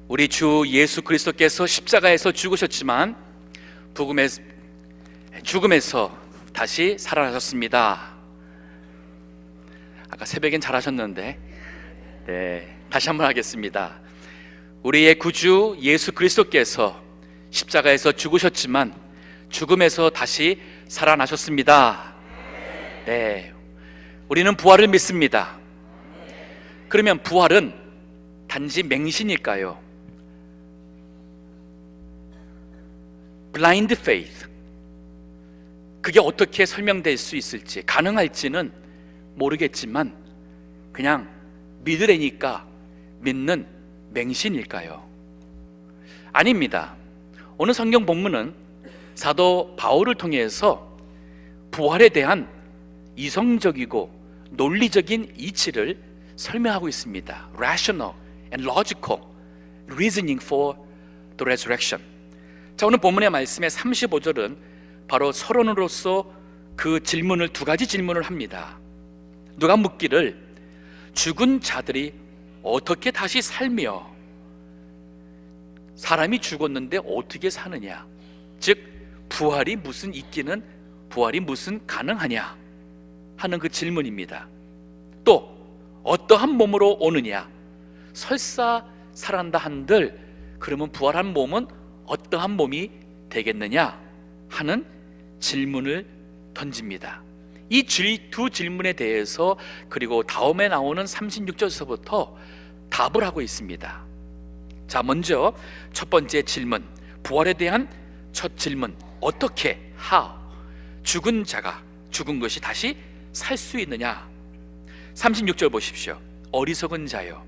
우리 주 예수 그리스도께서 십자가에서 죽으셨지만 죽음에서 다시 살아나셨습니다. 아까 새벽엔 잘하셨는데 다시 한번 하겠습니다. 우리의 구주 예수 그리스도께서 십자가에서 죽으셨지만 죽음에서 다시 살아나셨습니다. 우리는 부활을 믿습니다. 그러면 부활은 단지 맹신일까요? Blind faith, 그게 어떻게 설명될 수 있을지, 가능할지는 모르겠지만 그냥 믿으려니까 믿는 맹신일까요? 아닙니다. 오늘 성경 본문은 사도 바울을 통해서 부활에 대한 이성적이고 논리적인 이치를 설명하고 있습니다. Rational and logical reasoning for the resurrection. 자, 오늘 본문의 말씀의 35절은 바로 서론으로서 그 질문을, 두 가지 질문을 합니다. 누가 묻기를 죽은 자들이 어떻게 다시 살며 사람이 죽었는데 어떻게 사느냐, 즉 부활이 무슨 있기는, 부활이 무슨 가능하냐 하는 그 질문입니다. 또 어떠한 몸으로 오느냐, 설사 살아난다 한들 그러면 부활한 몸은 어떠한 몸이 되겠느냐 하는 질문을 던집니다. 이 두 질문에 대해서 그리고 다음에 나오는 36절에서부터 답을 하고 있습니다. 자, 먼저 첫 번째 질문, 부활에 대한 첫 질문, 어떻게, how, 죽은 자가, 죽은 것이 다시 살 수 있느냐. 36절 보십시오. 어리석은 자여,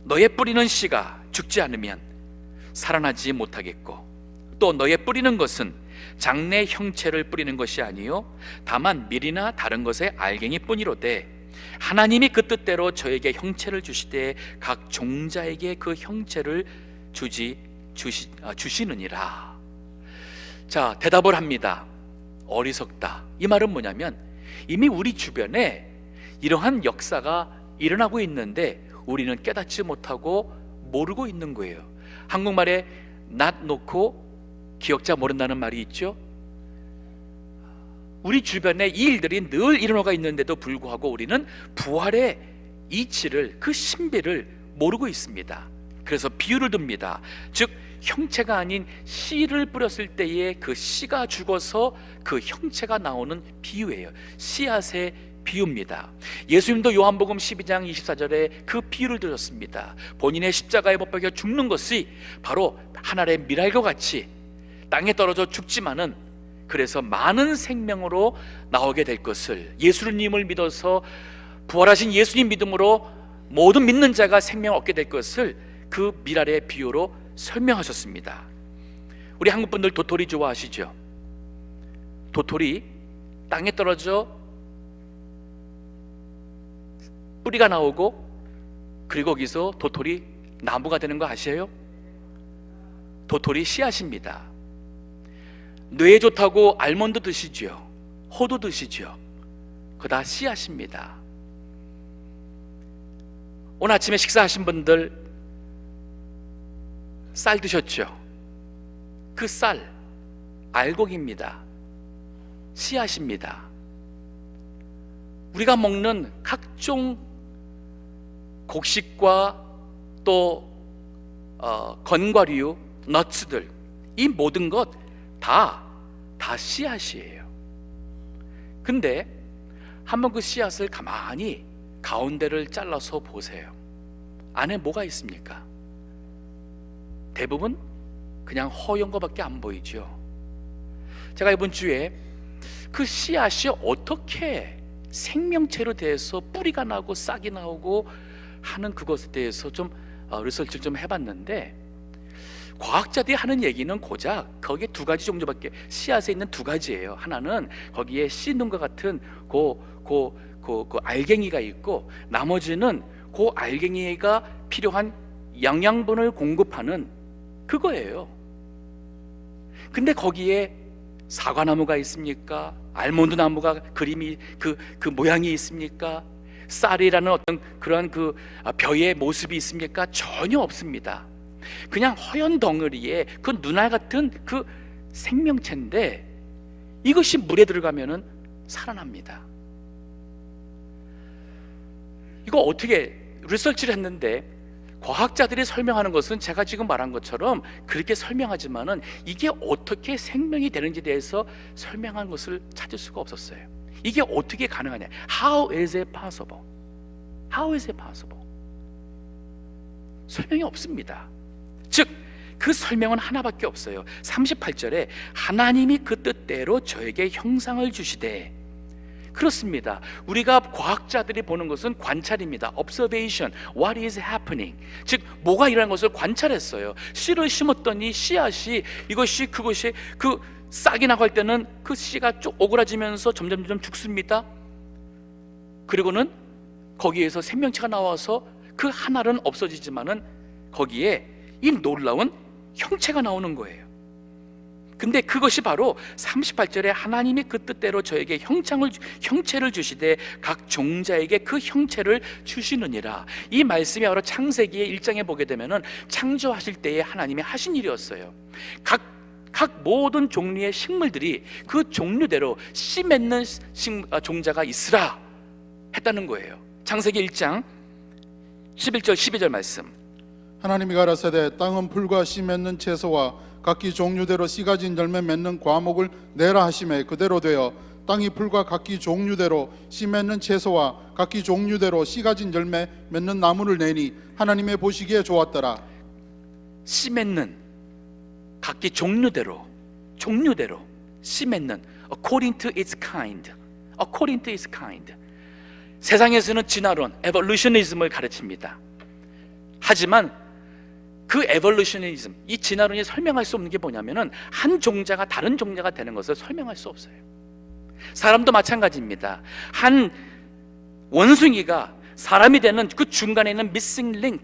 너의 뿌리는 씨가 죽지 않으면 살아나지 못하겠고, 또 너의 뿌리는 것은 장래 형체를 뿌리는 것이 아니요 다만 밀이나 다른 것의 알갱이 뿐이로되, 하나님이 그 뜻대로 저에게 형체를 주시되 각 종자에게 그 형체를 주시느니라. 자, 대답을 합니다. 어리석다. 이 말은 뭐냐면 이미 우리 주변에 이러한 역사가 일어나고 있는데 우리는 깨닫지 못하고 모르고 있는 거예요. 한국말에 낫 놓고 기억자 모른다는 말이 있죠. 우리 주변에 이 일들이 늘 일어나고 있는데도 불구하고 우리는 부활의 이치를, 그 신비를 모르고 있습니다. 그래서 비유를 듭니다. 즉 형체가 아닌 씨를 뿌렸을 때에 그 씨가 죽어서 그 형체가 나오는 비유예요. 씨앗의 비유입니다. 예수님도 요한복음 12장 24절에 그 비유를 들었습니다. 본인의 십자가에 못 박혀 죽는 것이 바로 하늘의 밀알과 같이 땅에 떨어져 죽지만은 그래서 많은 생명으로 나오게 될 것을, 예수님을 믿어서 부활하신 예수님 믿음으로 모든 믿는 자가 생명을 얻게 될 것을 그 밀알의 비유로 설명하셨습니다. 우리 한국 분들 도토리 좋아하시죠? 도토리 땅에 떨어져 뿌리가 나오고 그리고 거기서 도토리 나무가 되는 거 아세요? 도토리 씨앗입니다. 뇌에 좋다고 알몬드 드시죠? 호두 드시죠? 그거 다 씨앗입니다. 오늘 아침에 식사하신 분들 쌀 드셨죠? 그 쌀 알곡입니다. 씨앗입니다. 우리가 먹는 각종 곡식과 또 건과류, 넛츠들, 이 모든 것 다 씨앗이에요. 근데 한번 그 씨앗을 가만히 가운데를 잘라서 보세요. 안에 뭐가 있습니까? 대부분 그냥 허연 것밖에 안 보이죠. 제가 이번 주에 그 씨앗이 어떻게 생명체로 돼서 뿌리가 나고 싹이 나오고 하는 그것에 대해서 좀 리서치를 좀 해봤는데, 과학자들이 하는 얘기는 고작 거기에 두 가지 정도밖에, 씨앗에 있는 두 가지예요. 하나는 거기에 씨눈과 같은 그 알갱이가 있고, 나머지는 그 알갱이가 필요한 영양분을 공급하는 그거예요. 근데 거기에 사과나무가 있습니까? 알몬드 나무가 그림이 그 모양이 있습니까? 쌀이라는 어떤 그런 벼의 모습이 있습니까? 전혀 없습니다. 그냥 허연 덩어리에 그 눈알 같은 그 생명체인데 이것이 물에 들어가면은 살아납니다. 이거 어떻게 리서치를 했는데 과학자들이 설명하는 것은 제가 지금 말한 것처럼 그렇게 설명하지만은 이게 어떻게 생명이 되는지에 대해서 설명한 것을 찾을 수가 없었어요. 이게 어떻게 가능하냐? How is it possible? How is it possible? 설명이 없습니다. 즉, 그 설명은 하나밖에 없어요. 38절에 하나님이 그 뜻대로 저에게 형상을 주시되, 그렇습니다. 우리가 과학자들이 보는 것은 관찰입니다. Observation, what is happening. 즉 뭐가 일어나는 것을 관찰했어요. 씨를 심었더니 씨앗이 그것이 그 싹이 나갈 때는 그 씨가 쭉 오그라지면서 점점 죽습니다. 그리고는 거기에서 생명체가 나와서 그 하나는 없어지지만은 거기에 이 놀라운 형체가 나오는 거예요. 근데 그것이 바로 38절에 하나님이 그 뜻대로 저에게 형체를 주시되 각 종자에게 그 형체를 주시느니라. 이 말씀이 바로 창세기의 1장에 보게 되면은 창조하실 때에 하나님이 하신 일이었어요. 각 모든 종류의 식물들이 그 종류대로 씨 맺는 종자가 있으라 했다는 거예요. 창세기 1장 11절 12절 말씀. 하나님이 가라사대 땅은 풀과 씨 맺는 채소와 각기 종류대로 씨 가진 열매 맺는 과목을 내라 하시매 그대로 되어 땅이 풀과 각기 종류대로 씨 맺는 채소와 각기 종류대로 씨 가진 열매 맺는 나무를 내니 하나님의 보시기에 좋았더라. 씨 맺는 각기 종류대로 씨 맺는 according to its kind. 세상에서는 진화론, evolutionism을 가르칩니다. 하지만 그 에볼루셔니즘, 이 진화론이 설명할 수 없는 게 뭐냐면은 한 종자가 다른 종자가 되는 것을 설명할 수 없어요. 사람도 마찬가지입니다. 한 원숭이가 사람이 되는 그 중간에 있는 missing link,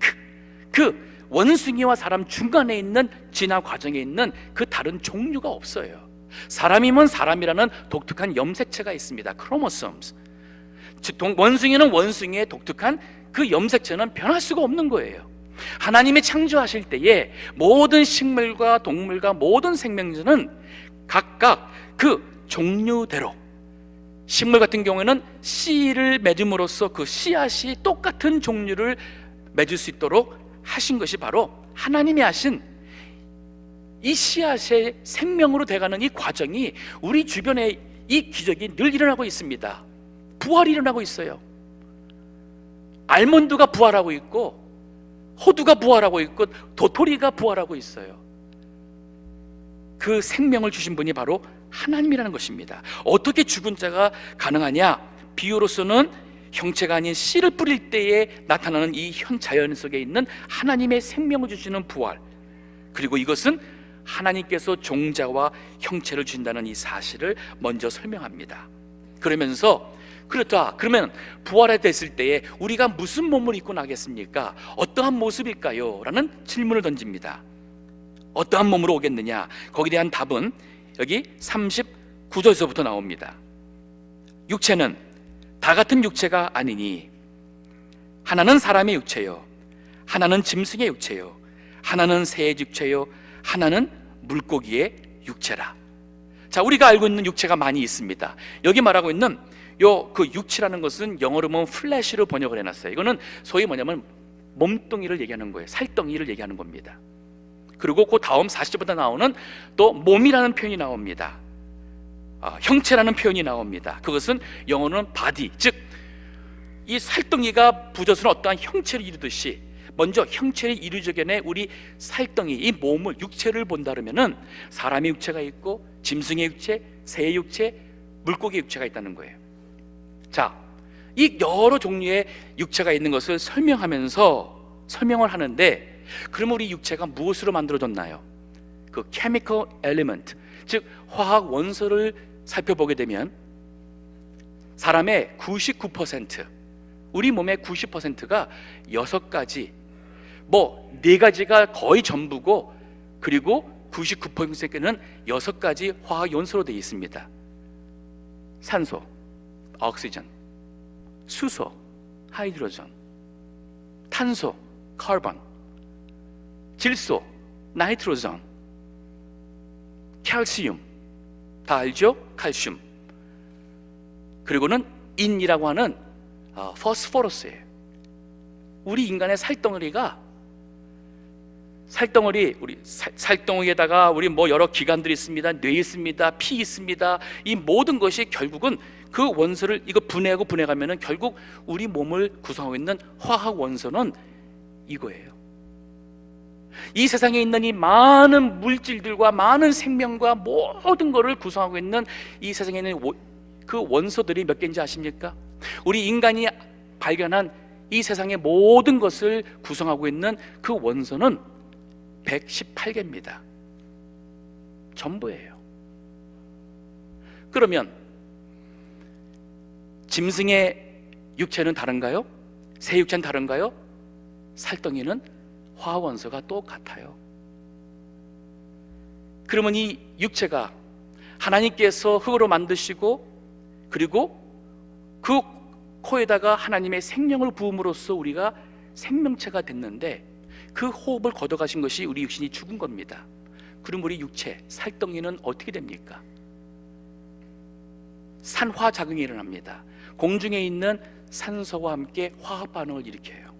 그 원숭이와 사람 중간에 있는 진화 과정에 있는 그 다른 종류가 없어요. 사람이면 사람이라는 독특한 염색체가 있습니다. 크로모소스. 원숭이는 원숭이의 독특한 그 염색체는 변할 수가 없는 거예요. 하나님이 창조하실 때에 모든 식물과 동물과 모든 생명체는 각각 그 종류대로, 식물 같은 경우에는 씨를 맺음으로써 그 씨앗이 똑같은 종류를 맺을 수 있도록 하신 것이 바로 하나님이 하신 이 씨앗의 생명으로 돼가는 이 과정이 우리 주변에 이 기적이 늘 일어나고 있습니다. 부활이 일어나고 있어요. 알몬드가 부활하고 있고 호두가 부활하고 있고 도토리가 부활하고 있어요. 그 생명을 주신 분이 바로 하나님이라는 것입니다. 어떻게 죽은 자가 가능하냐? 비유로서는 형체가 아닌 씨를 뿌릴 때에 나타나는 이 현 자연 속에 있는 하나님의 생명을 주시는 부활, 그리고 이것은 하나님께서 종자와 형체를 주신다는 이 사실을 먼저 설명합니다. 그러면서 그렇다, 그러면 부활이 됐을 때에 우리가 무슨 몸을 입고 나겠습니까? 어떠한 모습일까요? 라는 질문을 던집니다. 어떠한 몸으로 오겠느냐? 거기에 대한 답은 여기 39절에서부터 나옵니다. 육체는 다 같은 육체가 아니니 하나는 사람의 육체요, 하나는 짐승의 육체요, 하나는 새의 육체요, 하나는 물고기의 육체라. 자, 우리가 알고 있는 육체가 많이 있습니다. 여기 말하고 있는 그 육체라는 것은 영어로 보면 플래시로 번역을 해놨어요. 이거는 소위 뭐냐면 몸뚱이를 얘기하는 거예요. 살덩이를 얘기하는 겁니다. 그리고 그 다음 40절부터 나오는 또 몸이라는 표현이 나옵니다. 형체라는 표현이 나옵니다. 그것은 영어로는 body, 즉 이 살덩이가 부젓은 어떠한 형체를 이루듯이 먼저 형체를 이루기 전에 우리 살덩이, 이 몸을, 육체를 본다 그러면은 사람의 육체가 있고 짐승의 육체, 새의 육체, 물고기의 육체가 있다는 거예요. 자, 이 여러 종류의 육체가 있는 것을 설명을 하는데, 그럼 우리 육체가 무엇으로 만들어졌나요? 그 chemical element, 즉 화학 원소를 살펴보게 되면 사람의 99%, 우리 몸의 90%가 6가지, 4가지가 거의 전부고, 그리고 99%는 6가지 화학 원소로 되어 있습니다. 산소, 옥시전, 수소, 하이드로전, 탄소, 카본, 질소, 나이트로전, 칼슘, 다 알죠? 칼슘. 그리고는 인이라고 하는 포스포러스예요. 우리 인간의 살덩어리가 우리 살덩어리에다가 우리 뭐 여러 기관들이 있습니다. 뇌 있습니다. 피 있습니다. 이 모든 것이 결국은 그 원소를 이거 분해하고 분해가면은 결국 우리 몸을 구성하고 있는 화학 원소는 이거예요. 이 세상에 있는 이 많은 물질들과 많은 생명과 모든 것을 구성하고 있는 이 세상에 있는 그 원소들이 몇 개인지 아십니까? 우리 인간이 발견한 이 세상의 모든 것을 구성하고 있는 그 원소는 118개입니다. 전부예요. 그러면 짐승의 육체는 다른가요? 새 육체는 다른가요? 살덩이는 화원소가 똑같아요. 그러면 이 육체가 하나님께서 흙으로 만드시고 그리고 그 코에다가 하나님의 생명을 부음으로써 우리가 생명체가 됐는데 그 호흡을 걷어가신 것이 우리 육신이 죽은 겁니다. 그럼 우리 육체, 살덩이는 어떻게 됩니까? 산화작용이 일어납니다. 공중에 있는 산소와 함께 화학 반응을 일으켜요.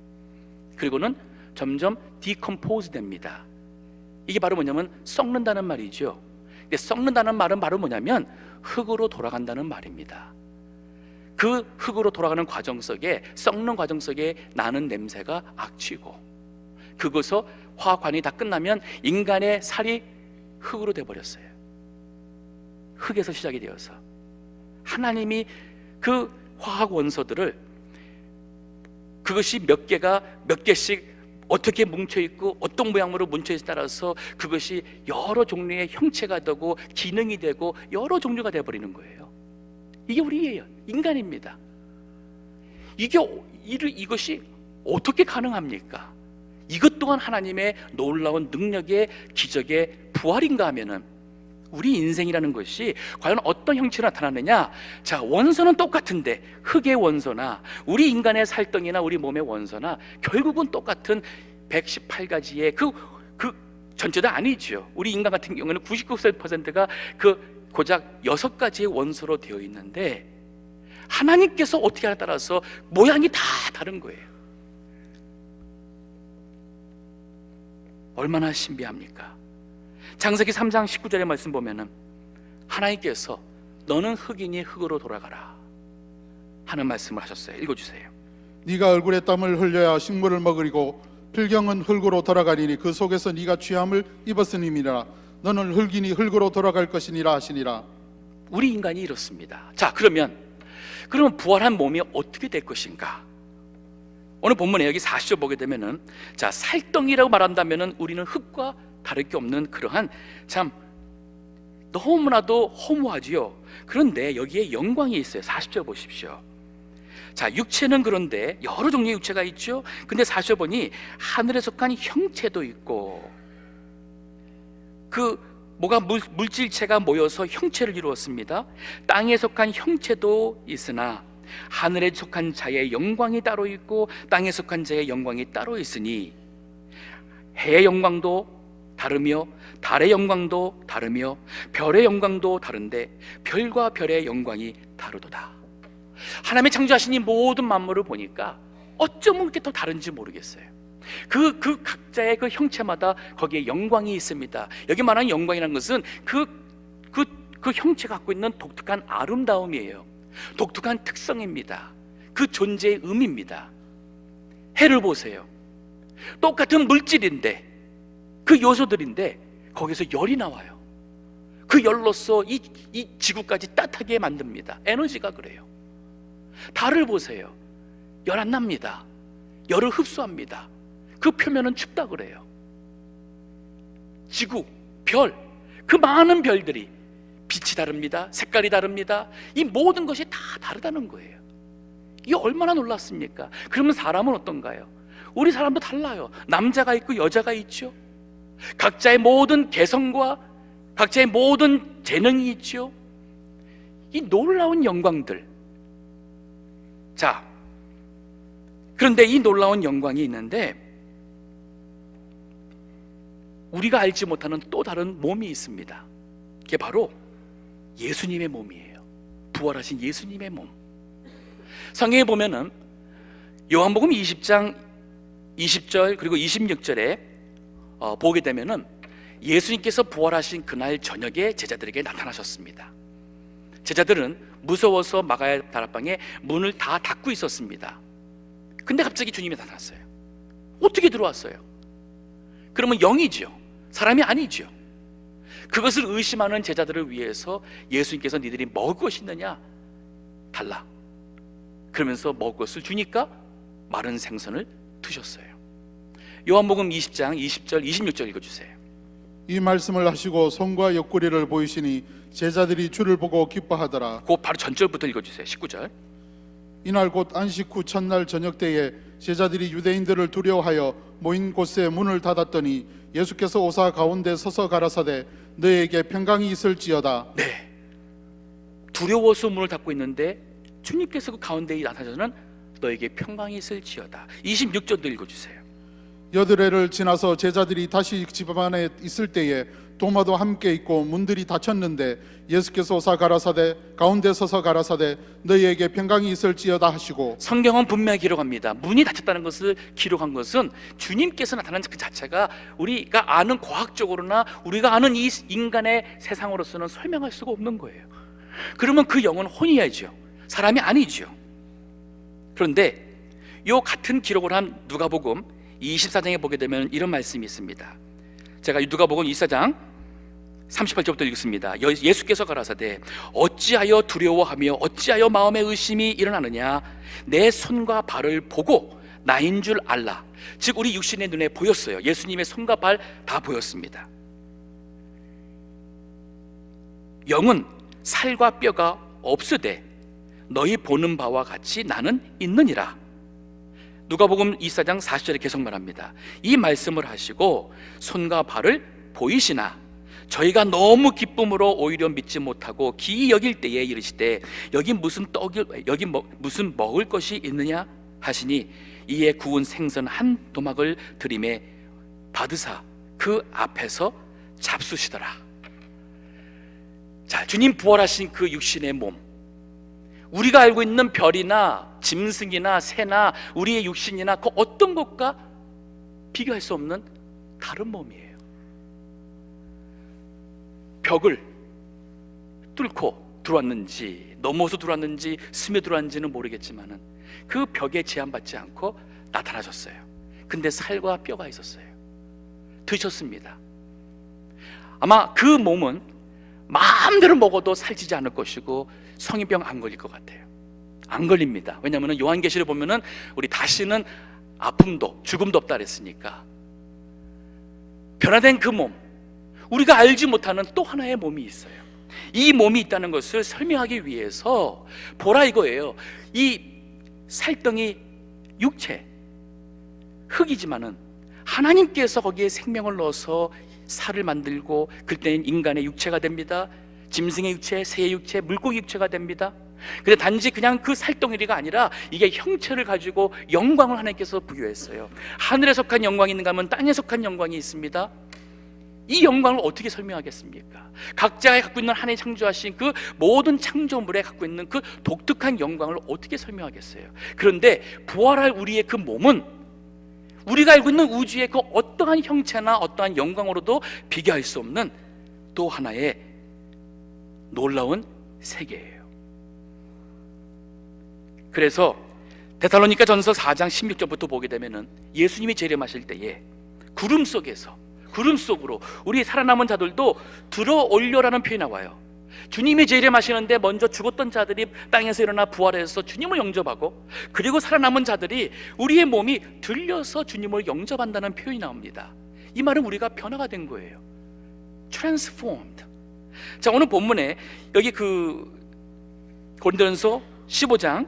그리고는 점점 디컴포즈 됩니다. 이게 바로 뭐냐면 썩는다는 말이죠. 근데 썩는다는 말은 바로 뭐냐면 흙으로 돌아간다는 말입니다. 그 흙으로 돌아가는 과정 속에, 썩는 과정 속에 나는 냄새가 악취고, 그것서 화학 반응이 다 끝나면 인간의 살이 흙으로 돼버렸어요. 흙에서 시작이 되어서 하나님이 그 화학 원소들을 그것이 몇 개씩 어떻게 뭉쳐있고 어떤 모양으로 뭉쳐있에 따라서 그것이 여러 종류의 형체가 되고 기능이 되고 여러 종류가 되어버리는 거예요. 이게 우리예요. 인간입니다. 이것이 어떻게 가능합니까? 이것 또한 하나님의 놀라운 능력의 기적의 부활인가 하면은 우리 인생이라는 것이 과연 어떤 형체로 나타나느냐? 자, 원소는 똑같은데 흙의 원소나 우리 인간의 살덩이나 우리 몸의 원소나 결국은 똑같은 118가지의 그 전체도 아니죠. 우리 인간 같은 경우는 99%가 그 고작 6가지의 원소로 되어 있는데 하나님께서 어떻게 하냐에 따라서 모양이 다 다른 거예요. 얼마나 신비합니까? 창세기 3장 19절의 말씀 보면은 하나님께서 너는 흙이니 흙으로 돌아가라 하는 말씀을 하셨어요. 읽어주세요. 네가 얼굴에 땀을 흘려야 식물을 먹으리고 필경은 흙으로 돌아가리니 그 속에서 네가 취함을 입었으니라. 너는 흙이니 흙으로 돌아갈 것이니라 하시니라. 우리 인간이 이렇습니다. 자, 그러면 부활한 몸이 어떻게 될 것인가? 오늘 본문에 여기 40절 보게 되면은, 자, 살덩이라고 말한다면은 우리는 흙과 다를 게 없는 그러한 참 너무나도 허무하지요. 그런데 여기에 영광이 있어요. 40절 보십시오. 자, 육체는 그런데 여러 종류의 육체가 있죠. 근데 40절 보니 하늘에 속한 형체도 있고, 그 뭐가 물질체가 모여서 형체를 이루었습니다. 땅에 속한 형체도 있으나 하늘에 속한 자의 영광이 따로 있고 땅에 속한 자의 영광이 따로 있으니 해의 영광도 다르며 달의 영광도 다르며 별의 영광도 다른데 별과 별의 영광이 다르도다. 하나님의 창조하신 이 모든 만물을 보니까 어쩌면 그렇게 더 다른지 모르겠어요. 그 각자의 그 형체마다 거기에 영광이 있습니다. 여기 말하는 영광이라는 것은 그 형체가 갖고 있는 독특한 아름다움이에요. 독특한 특성입니다. 그 존재의 의미입니다. 해를 보세요. 똑같은 물질인데 그 요소들인데 거기서 열이 나와요. 그 열로서 이 지구까지 따뜻하게 만듭니다. 에너지가 그래요. 달을 보세요. 열 안 납니다. 열을 흡수합니다. 그 표면은 춥다 그래요. 지구, 별, 그 많은 별들이 빛이 다릅니다. 색깔이 다릅니다. 이 모든 것이 다 다르다는 거예요. 이게 얼마나 놀랍습니까? 그러면 사람은 어떤가요? 우리 사람도 달라요. 남자가 있고 여자가 있죠. 각자의 모든 개성과 각자의 모든 재능이 있죠. 이 놀라운 영광들. 자, 그런데 이 놀라운 영광이 있는데 우리가 알지 못하는 또 다른 몸이 있습니다. 그게 바로 예수님의 몸이에요. 부활하신 예수님의 몸. 성경에 보면은 요한복음 20장 20절 그리고 26절에 보게 되면은 예수님께서 부활하신 그날 저녁에 제자들에게 나타나셨습니다. 제자들은 무서워서 마가야 다락방에 문을 다 닫고 있었습니다. 근데 갑자기 주님이 나타났어요. 어떻게 들어왔어요? 그러면 영이죠, 사람이 아니죠. 그것을 의심하는 제자들을 위해서 예수님께서 니들이 먹을 것이 있느냐 달라 그러면서 먹을 것을 주니까 마른 생선을 드셨어요. 요한복음 20장 20절 26절 읽어주세요. 이 말씀을 하시고 손과 옆구리를 보이시니 제자들이 주를 보고 기뻐하더라. 그 바로 전절부터 읽어주세요. 19절. 이날 곧 안식 후 첫날 저녁 때에 제자들이 유대인들을 두려워하여 모인 곳에 문을 닫았더니 예수께서 오사 가운데 서서 가라사대 너에게 평강이 있을지어다. 네, 두려워서 문을 닫고 있는데 주님께서 그 가운데에 나타나서는 너에게 평강이 있을지어다. 26절도 읽어주세요. 여드레를 지나서 제자들이 다시 집 안에 있을 때에 도마도 함께 있고 문들이 닫혔는데 예수께서 오사 가라사대 가운데 서서 가라사대 너희에게 평강이 있을지어다 하시고, 성경은 분명히 기록합니다. 문이 닫혔다는 것을 기록한 것은 주님께서 나타난 그 자체가 우리가 아는 과학적으로나 우리가 아는 이 인간의 세상으로서는 설명할 수가 없는 거예요. 그러면 그 영은 혼이야죠, 사람이 아니죠. 그런데 이 같은 기록을 한 누가복음 24장에 보게 되면 이런 말씀이 있습니다. 제가 누가복음 24장 38절부터 읽습니다. 예수께서 가라사대 어찌하여 두려워하며 어찌하여 마음에 의심이 일어나느냐, 내 손과 발을 보고 나인 줄 알라. 즉 우리 육신의 눈에 보였어요. 예수님의 손과 발 다 보였습니다. 영은 살과 뼈가 없으되 너희 보는 바와 같이 나는 있느니라. 누가복음 24장 40절에 계속 말합니다. 이 말씀을 하시고 손과 발을 보이시나 저희가 너무 기쁨으로 오히려 믿지 못하고 기이 여길 때에 이르시되 여기 무슨 무슨 먹을 것이 있느냐 하시니 이에 구운 생선 한 도막을 드림에 받으사 그 앞에서 잡수시더라. 자, 주님 부활하신 그 육신의 몸, 우리가 알고 있는 별이나 짐승이나 새나 우리의 육신이나 그 어떤 것과 비교할 수 없는 다른 몸이에요. 벽을 뚫고 들어왔는지 넘어서 들어왔는지 스며 들어왔는지는 모르겠지만 그 벽에 제한받지 않고 나타나셨어요. 근데 살과 뼈가 있었어요. 드셨습니다. 아마 그 몸은 마음대로 먹어도 살찌지 않을 것이고 성인병 안 걸릴 것 같아요. 안 걸립니다. 왜냐하면 요한계시를 보면은 우리 다시는 아픔도 죽음도 없다 그랬으니까. 변화된 그 몸, 우리가 알지 못하는 또 하나의 몸이 있어요. 이 몸이 있다는 것을 설명하기 위해서 보라 이거예요. 이 살덩이 육체, 흙이지만은 하나님께서 거기에 생명을 넣어서 살을 만들고 그때는 인간의 육체가 됩니다. 짐승의 육체, 새의 육체, 물고기 육체가 됩니다. 근데 단지 그냥 그 살덩이가 아니라 이게 형체를 가지고 영광을 하나님께서 부여했어요. 하늘에 속한 영광이 있는가 하면 땅에 속한 영광이 있습니다. 이 영광을 어떻게 설명하겠습니까? 각자가 갖고 있는 하나님 창조하신 그 모든 창조물에 갖고 있는 그 독특한 영광을 어떻게 설명하겠어요? 그런데 부활할 우리의 그 몸은 우리가 알고 있는 우주의 그 어떠한 형체나 어떠한 영광으로도 비교할 수 없는 또 하나의 놀라운 세계예요. 그래서 데살로니가 전서 4장 16절부터 보게 되면은 예수님이 재림하실 때에 구름 속으로 우리 살아남은 자들도 들어 올려라는 표현이 나와요. 주님이 재림하시는데 먼저 죽었던 자들이 땅에서 일어나 부활해서 주님을 영접하고, 그리고 살아남은 자들이 우리의 몸이 들려서 주님을 영접한다는 표현이 나옵니다. 이 말은 우리가 변화가 된 거예요. Transformed. 자, 오늘 본문에 여기 그 고린도전서 15장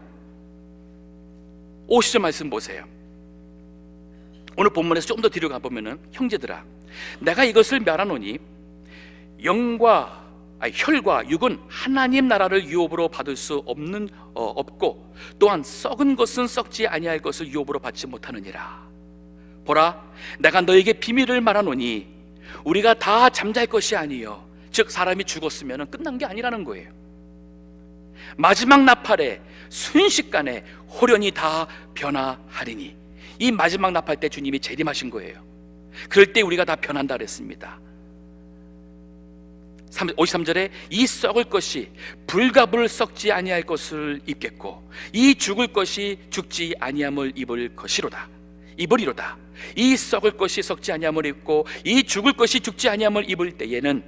50절 말씀 보세요. 오늘 본문에서 좀 더 뒤로 가보면은 형제들아 내가 이것을 말하노니 혈과 육은 하나님 나라를 유업으로 받을 수 없고 또한 썩은 것은 썩지 아니할 것을 유업으로 받지 못하느니라. 보라, 내가 너에게 비밀을 말하노니 우리가 다 잠잘 것이 아니요 즉 사람이 죽었으면 끝난 게 아니라는 거예요. 마지막 나팔에 순식간에 호련히 다 변화하리니, 이 마지막 나팔 때 주님이 재림하신 거예요. 그럴 때 우리가 다 변한다 그랬습니다. 53절에 이 썩을 것이 불과 불 썩지 아니할 것을 입겠고 이 죽을 것이 죽지 아니함을 입으리로다. 이 썩을 것이 썩지 아니함을 입고 이 죽을 것이 죽지 아니함을 입을 때에는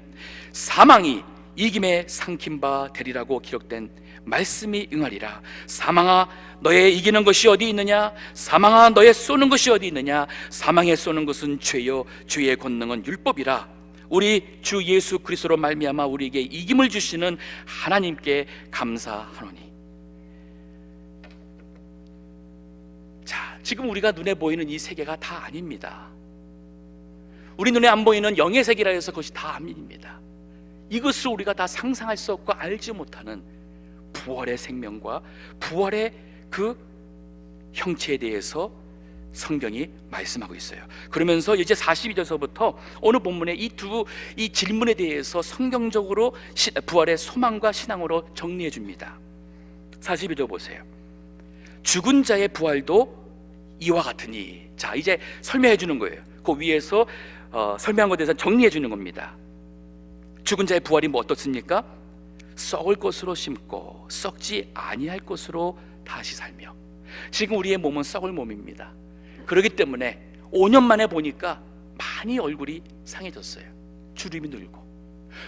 사망이 이김에 삼킨 바 되리라고 기록된 말씀이 응하리라. 사망아, 너의 이기는 것이 어디 있느냐? 사망아, 너의 쏘는 것이 어디 있느냐? 사망에 쏘는 것은 죄요 죄의 권능은 율법이라. 우리 주 예수 그리스도로 말미암아 우리에게 이김을 주시는 하나님께 감사하노니. 자, 지금 우리가 눈에 보이는 이 세계가 다 아닙니다. 우리 눈에 안 보이는 영의 세계라 해서 그것이 다 아닙니다. 이것을 우리가 다 상상할 수 없고 알지 못하는 부활의 생명과 부활의 그 형체에 대해서 성경이 말씀하고 있어요. 그러면서 이제 42절서부터 오늘 본문의 이 질문에 대해서 성경적으로 부활의 소망과 신앙으로 정리해 줍니다. 42절 보세요. 죽은 자의 부활도 이와 같으니. 자, 이제 설명해 주는 거예요. 그 위에서 설명한 것에 대해서 정리해 주는 겁니다. 죽은 자의 부활이 뭐 어떻습니까? 썩을 것으로 심고 썩지 아니할 것으로 다시 살며. 지금 우리의 몸은 썩을 몸입니다. 그렇기 때문에 5년 만에 보니까 많이 얼굴이 상해졌어요. 주름이 늘고.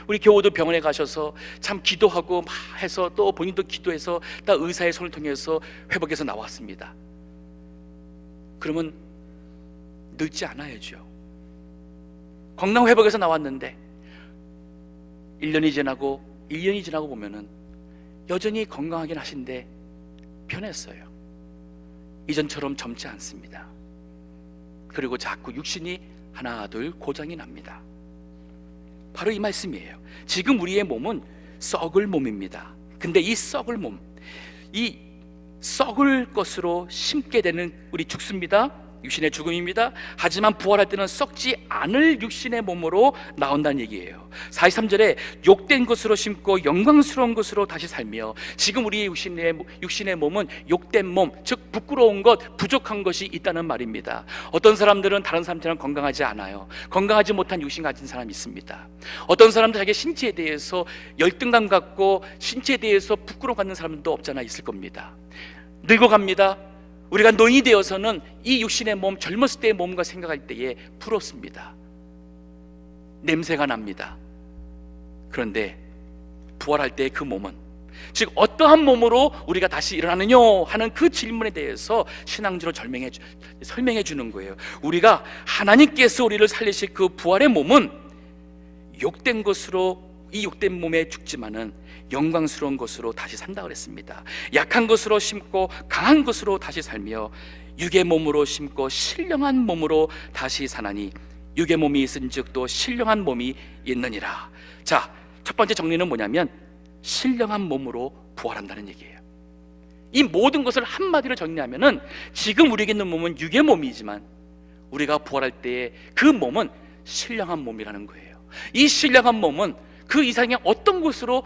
우리 교우도 병원에 가셔서 참 기도하고 막 해서 또 본인도 기도해서 다 의사의 손을 통해서 회복해서 나왔습니다. 그러면 늙지 않아야죠. 건강 회복해서 나왔는데 1년이 지나고 보면은 여전히 건강하긴 하신데 변했어요. 이전처럼 젊지 않습니다. 그리고 자꾸 육신이 하나 둘 고장이 납니다. 바로 이 말씀이에요. 지금 우리의 몸은 썩을 몸입니다. 근데 이 썩을 몸, 이 썩을 것으로 심게 되는 우리 죽습니다. 육신의 죽음입니다. 하지만 부활할 때는 썩지 않을 육신의 몸으로 나온다는 얘기예요. 43절에 욕된 것으로 심고 영광스러운 것으로 다시 살며. 지금 우리의 육신의 몸은 욕된 몸, 즉 부끄러운 것, 부족한 것이 있다는 말입니다. 어떤 사람들은 다른 사람처럼 건강하지 않아요. 건강하지 못한 육신 가진 사람이 있습니다. 어떤 사람들 자기 신체에 대해서 열등감 갖고 신체에 대해서 부끄러워 갖는 사람도 없잖아 있을 겁니다. 늙어갑니다. 우리가 노인이 되어서는 이 육신의 몸, 젊었을 때의 몸과 생각할 때에 부럽습니다. 냄새가 납니다. 그런데 부활할 때 그 몸은, 즉 어떠한 몸으로 우리가 다시 일어나느냐 하는 그 질문에 대해서 신앙적으로 설명해 주는 거예요. 우리가 하나님께서 우리를 살리실 그 부활의 몸은 욕된 것으로, 이 욕된 몸에 죽지만은 영광스러운 것으로 다시 산다 그랬습니다. 약한 것으로 심고 강한 것으로 다시 살며 육의 몸으로 심고 신령한 몸으로 다시 사나니 육의 몸이 있은즉 또 신령한 몸이 있느니라. 자, 첫 번째 정리는 뭐냐면 신령한 몸으로 부활한다는 얘기예요. 이 모든 것을 한마디로 정리하면은 지금 우리에게 있는 몸은 육의 몸이지만 우리가 부활할 때의 그 몸은 신령한 몸이라는 거예요. 이 신령한 몸은 그 이상의 어떤 것으로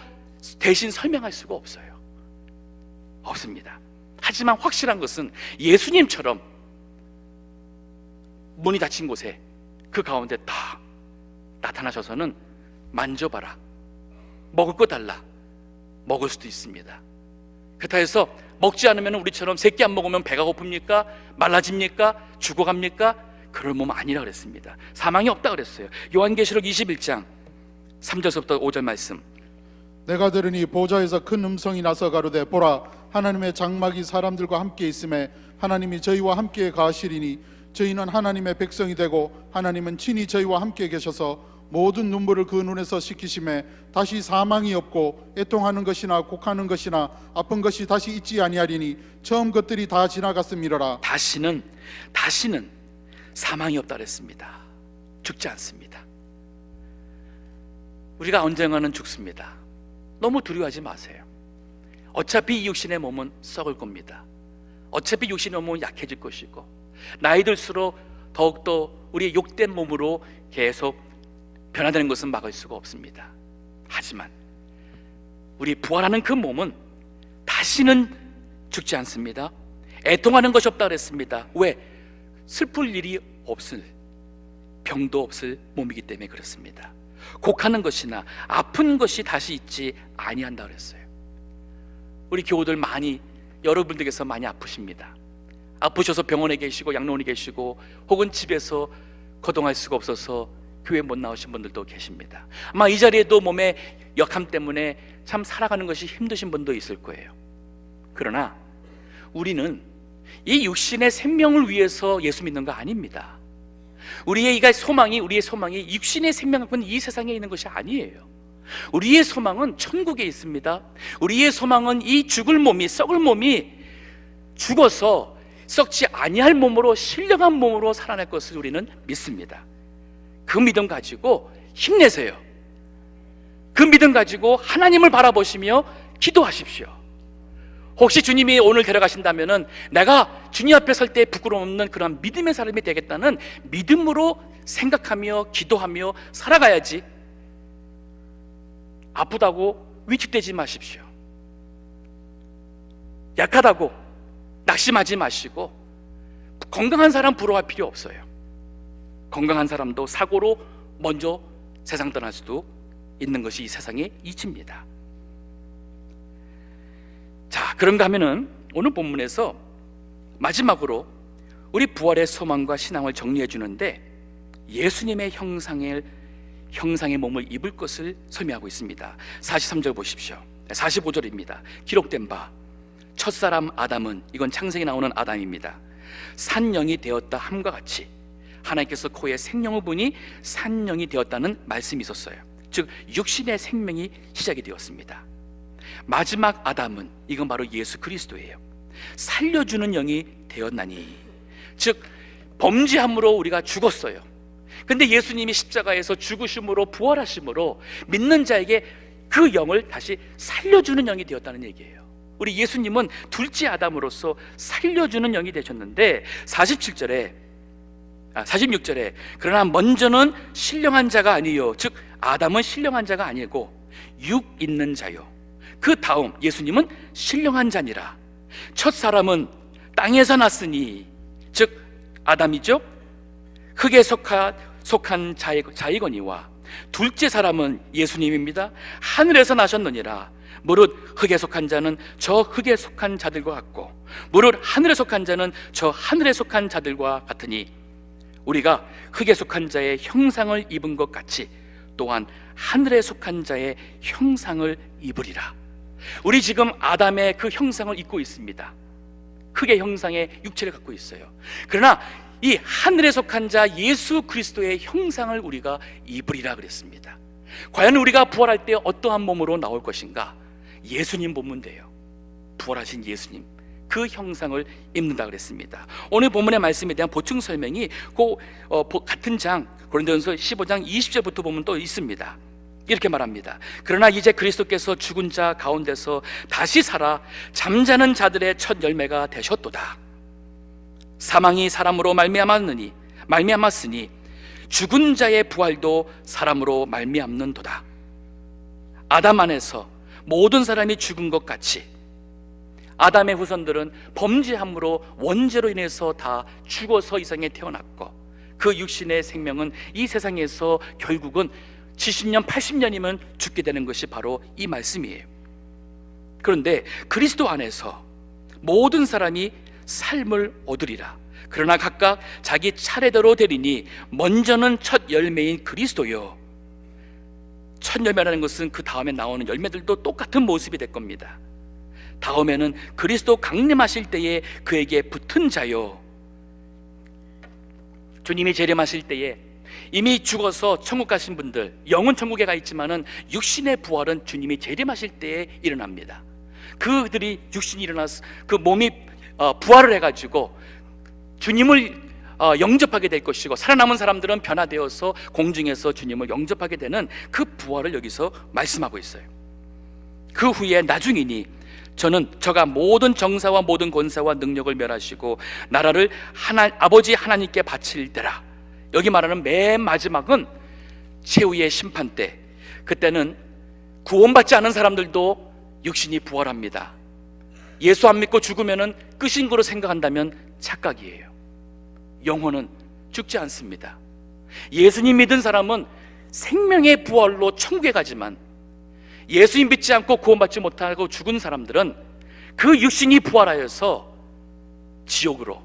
대신 설명할 수가 없습니다. 하지만 확실한 것은 예수님처럼 문이 닫힌 곳에 그 가운데 딱 나타나셔서는 만져봐라, 먹을 거 달라, 먹을 수도 있습니다. 그렇다 해서 먹지 않으면 우리처럼 새끼 안 먹으면 배가 고픕니까? 말라집니까? 죽어갑니까? 그럴 몸 아니라 그랬습니다. 사망이 없다 그랬어요. 요한계시록 21장 3절부터 5절 말씀. 내가 들으니 보좌에서 큰 음성이 나서 가로되 보라, 하나님의 장막이 사람들과 함께 있음에 하나님이 저희와 함께 가시리니 저희는 하나님의 백성이 되고 하나님은 친히 저희와 함께 계셔서 모든 눈물을 그 눈에서 씻기심에 다시 사망이 없고 애통하는 것이나 곡하는 것이나 아픈 것이 다시 있지 아니하리니 처음 것들이 다 지나갔음이로라. 다시는 사망이 없다 그랬습니다. 죽지 않습니다. 우리가 언젠가는 죽습니다. 너무 두려워하지 마세요. 어차피 이 육신의 몸은 썩을 겁니다. 어차피 육신의 몸은 약해질 것이고, 나이 들수록 더욱더 우리의 욕된 몸으로 계속 변화되는 것은 막을 수가 없습니다. 하지만 우리 부활하는 그 몸은 다시는 죽지 않습니다. 애통하는 것이 없다 그랬습니다. 왜? 슬플 일이 없을, 병도 없을 몸이기 때문에 그렇습니다. 곡하는 것이나 아픈 것이 다시 있지 아니한다 그랬어요. 우리 교우들 많이, 여러분들께서 많이 아프십니다. 아프셔서 병원에 계시고 양로원에 계시고 혹은 집에서 거동할 수가 없어서 교회 못 나오신 분들도 계십니다. 아마 이 자리에도 몸의 역함 때문에 참 살아가는 것이 힘드신 분도 있을 거예요. 그러나 우리는 이 육신의 생명을 위해서 예수 믿는 거 아닙니다. 우리의 소망이 육신의 생명 갖고는 이 세상에 있는 것이 아니에요. 우리의 소망은 천국에 있습니다. 우리의 소망은 이 죽을 몸이, 썩을 몸이 죽어서 썩지 아니할 몸으로, 신령한 몸으로 살아날 것을 우리는 믿습니다. 그 믿음 가지고 힘내세요. 그 믿음 가지고 하나님을 바라보시며 기도하십시오. 혹시 주님이 오늘 데려가신다면은 내가 주님 앞에 설 때 부끄러움 없는 그런 믿음의 사람이 되겠다는 믿음으로 생각하며 기도하며 살아가야지, 아프다고 위축되지 마십시오. 약하다고 낙심하지 마시고, 건강한 사람 부러워할 필요 없어요. 건강한 사람도 사고로 먼저 세상 떠날 수도 있는 것이 이 세상의 이치입니다. 자, 그런가 하면은 오늘 본문에서 마지막으로 우리 부활의 소망과 신앙을 정리해 주는데, 예수님의 형상의 몸을 입을 것을 설명하고 있습니다. 43절 보십시오. 45절입니다. 기록된 바 첫사람 아담은, 이건 창세기 나오는 아담입니다, 산영이 되었다 함과 같이 하나님께서 코에 생명을 부니 산영이 되었다는 말씀이 있었어요. 즉 육신의 생명이 시작이 되었습니다. 마지막 아담은, 이건 바로 예수 그리스도예요. 살려주는 영이 되었나니, 즉 범죄함으로 우리가 죽었어요. 근데 예수님이 십자가에서 죽으심으로 부활하심으로 믿는 자에게 그 영을 다시 살려주는 영이 되었다는 얘기예요. 우리 예수님은 둘째 아담으로서 살려주는 영이 되셨는데, 46절에 그러나 먼저는 신령한 자가 아니요, 즉 아담은 신령한 자가 아니고 육 있는 자요, 그 다음 예수님은 신령한 자니라. 첫 사람은 땅에서 났으니, 즉 아담이죠, 흙에 속한 자이거니와 둘째 사람은 예수님입니다. 하늘에서 나셨느니라. 무릇 흙에 속한 자는 저 흙에 속한 자들과 같고, 무릇 하늘에 속한 자는 저 하늘에 속한 자들과 같으니, 우리가 흙에 속한 자의 형상을 입은 것 같이 또한 하늘에 속한 자의 형상을 입으리라. 우리 지금 아담의 그 형상을 입고 있습니다. 흙의 형상의 육체를 갖고 있어요. 그러나 이 하늘에 속한 자 예수 그리스도의 형상을 우리가 입으리라 그랬습니다. 과연 우리가 부활할 때 어떠한 몸으로 나올 것인가? 예수님 보면 돼요. 부활하신 예수님, 그 형상을 입는다 그랬습니다. 오늘 본문의 말씀에 대한 보충 설명이 같은 장 고린도전서 15장 20절부터 보면 또 있습니다. 이렇게 말합니다. 그러나 이제 그리스도께서 죽은 자 가운데서 다시 살아 잠자는 자들의 첫 열매가 되셨도다. 사망이 사람으로 말미암았으니 죽은 자의 부활도 사람으로 말미암는도다. 아담 안에서 모든 사람이 죽은 것 같이 아담의 후손들은 범죄함으로 원죄로 인해서 다 죽어서 이 세상에 태어났고, 그 육신의 생명은 이 세상에서 결국은 70년 80년이면 죽게 되는 것이 바로 이 말씀이에요. 그런데 그리스도 안에서 모든 사람이 삶을 얻으리라. 그러나 각각 자기 차례대로 되리니 먼저는 첫 열매인 그리스도요. 첫 열매라는 것은 그 다음에 나오는 열매들도 똑같은 모습이 될 겁니다. 다음에는 그리스도 강림하실 때에 그에게 붙은 자요. 주님이 재림하실 때에 이미 죽어서 천국 가신 분들, 영은 천국에 가 있지만은 육신의 부활은 주님이 재림하실 때에 일어납니다. 그들이 육신이 일어나서 그 몸이 부활을 해가지고 주님을 영접하게 될 것이고, 살아남은 사람들은 변화되어서 공중에서 주님을 영접하게 되는 그 부활을 여기서 말씀하고 있어요. 그 후에 나중이니 저가 모든 정사와 모든 권세와 능력을 멸하시고 나라를 아버지 하나님께 바칠 때라. 여기 말하는 맨 마지막은 최후의 심판 때, 그때는 구원받지 않은 사람들도 육신이 부활합니다. 예수 안 믿고 죽으면 끝인 거로 생각한다면 착각이에요. 영혼은 죽지 않습니다. 예수님 믿은 사람은 생명의 부활로 천국에 가지만, 예수님 믿지 않고 구원받지 못하고 죽은 사람들은 그 육신이 부활하여서 지옥으로,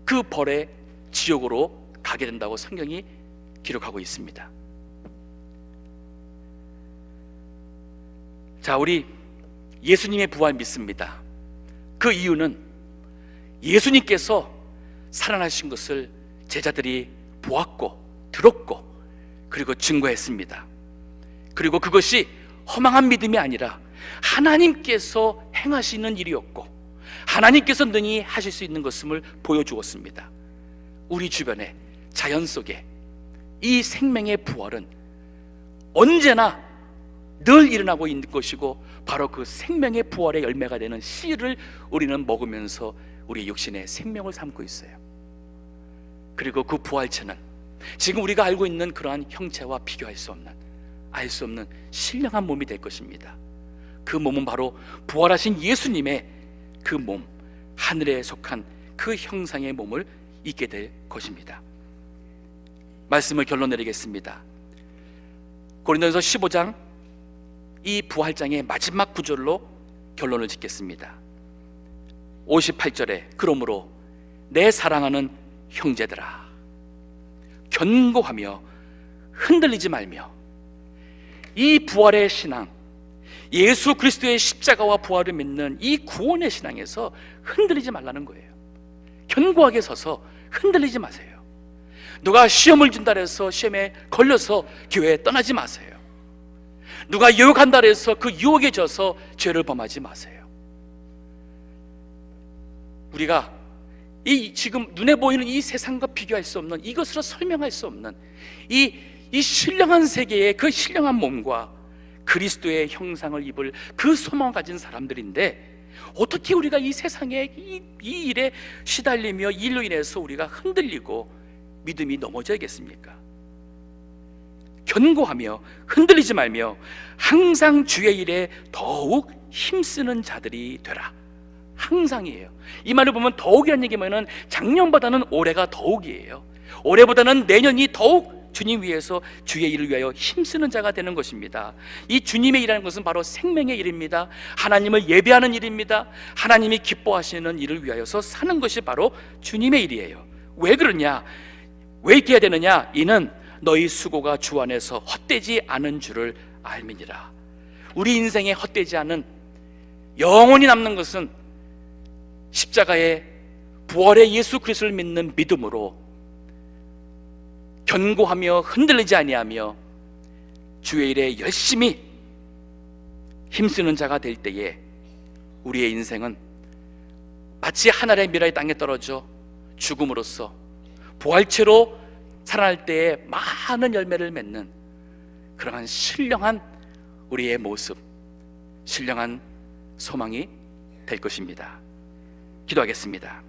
그 벌의 지옥으로 가게 된다고 성경이 기록하고 있습니다. 자, 우리 예수님의 부활 믿습니다. 그 이유는 예수님께서 살아나신 것을 제자들이 보았고 들었고 그리고 증거했습니다. 그리고 그것이 허망한 믿음이 아니라 하나님께서 행하시는 일이었고 하나님께서 능히 하실 수 있는 것임을 보여주었습니다. 우리 주변에, 자연 속에 이 생명의 부활은 언제나 늘 일어나고 있는 것이고, 바로 그 생명의 부활의 열매가 되는 씨를 우리는 먹으면서 우리의 육신의 생명을 삼고 있어요. 그리고 그 부활체는 지금 우리가 알고 있는 그러한 형체와 비교할 수 없는, 알 수 없는 신령한 몸이 될 것입니다. 그 몸은 바로 부활하신 예수님의 그 몸, 하늘에 속한 그 형상의 몸을 입게 될 것입니다. 말씀을 결론 내리겠습니다. 고린도전서 15장 이 부활장의 마지막 구절로 결론을 짓겠습니다. 58절에 그러므로 내 사랑하는 형제들아, 견고하며 흔들리지 말며, 이 부활의 신앙, 예수 그리스도의 십자가와 부활을 믿는 이 구원의 신앙에서 흔들리지 말라는 거예요. 견고하게 서서 흔들리지 마세요. 누가 시험을 준다 해서 시험에 걸려서 교회에 떠나지 마세요. 누가 유혹한다 해서 그 유혹에 져서 죄를 범하지 마세요. 우리가 이 지금 눈에 보이는 이 세상과 비교할 수 없는, 이것으로 설명할 수 없는 이 신령한 세계의 그 신령한 몸과 그리스도의 형상을 입을 그 소망을 가진 사람들인데, 어떻게 우리가 이 세상에 이 일에 시달리며 일로 인해서 우리가 흔들리고 믿음이 넘어져야겠습니까? 견고하며 흔들리지 말며 항상 주의 일에 더욱 힘쓰는 자들이 되라. 항상이에요. 이 말을 보면 더욱이라는 얘기면은 작년보다는 올해가 더욱이에요. 올해보다는 내년이 더욱 주님 위해서 주의 일을 위하여 힘쓰는 자가 되는 것입니다. 이 주님의 일이라는 것은 바로 생명의 일입니다. 하나님을 예배하는 일입니다. 하나님이 기뻐하시는 일을 위하여서 사는 것이 바로 주님의 일이에요. 왜 그러냐? 왜 이렇게 해야 되느냐? 이는 너희 수고가 주 안에서 헛되지 않은 줄을 알미니라. 우리 인생에 헛되지 않은, 영원히 남는 것은 십자가의 부활의 예수 그리스도를 믿는 믿음으로 견고하며 흔들리지 아니하며 주의 일에 열심히 힘쓰는 자가 될 때에 우리의 인생은 마치 하늘의 미라의 땅에 떨어져 죽음으로써 부활체로 살아날 때에 많은 열매를 맺는 그러한 신령한 우리의 모습, 신령한 소망이 될 것입니다. 기도하겠습니다.